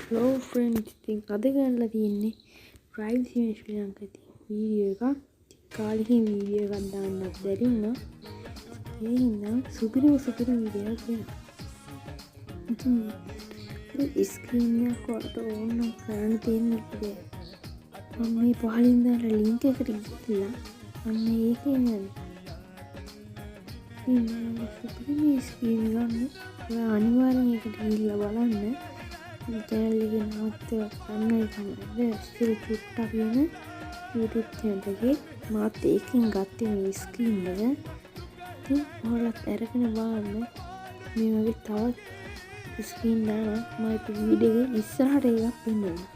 Hello friends, ඉතින් අද ගන්නලා තියෙන්නේ Drive Sim ශ්‍රී ලංකාවේ වීඩියෝ එකක්. කාලෙකින් වීඩියෝ එකක් දාන්නත් බැරි වුණා. ඒ හින්දා සුපිරි වීඩියෝ එකක් දෙනවා. ඉතින් මේ ස්ක්‍රීන් එක කොට ඕන කරන්න තියෙන්නේ මම මේ පහලින් දාලා ලින්ක් එකට ගිහලා අන්න ඒකේ යන්න. ඉතින් සුපිරි ස්ක්‍රීන් ගන්න ඔයා අනිවාර්යෙන් ඒකට ගිහලා බලන්න. channel එකේ නමත් ගන්නයි තමයි ස්ටිල් චුට්ටක් වෙන YouTube channel එකේ මාත් ඒකෙන් ගත්තේ මේ ස්ක්‍රීන් එක. ඉතින් ඔයාලත් අරගෙන බලන්න මේ වගේ තවත් ස්ක්‍රීන් දානවා මම මේ වීඩියෝ එකේ ඉස්සරහට එකක් පෙන්නනවා.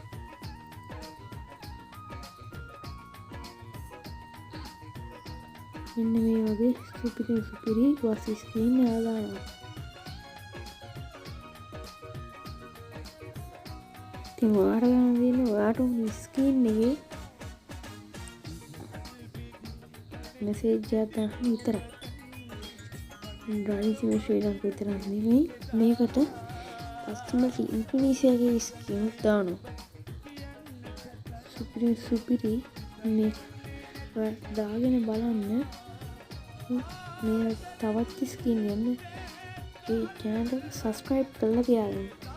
මෙන්න මේ වගේ සුපිරි වස් ස්ක්‍රීන් දානවා. ඉතින් ඔයාට ගන්න තියෙන්නේ ඔයාට ස්ක්‍රීන් එකේ මෙසේජ් එකක් දාන්න විතරයි. Drive Sim ශ්‍රී ලංකාව විතරක් නෙමෙයි මේකට කස්ටමර් ඉන්ෆිනික්ස් එකේ ස්ක්‍රීන් දානවා. සුපිරි මේ දාගෙන බලන්න මේ තවත් ස්ක්‍රීන් ගන්න ඒ channel එක subscribe කරලා තියාගන්න.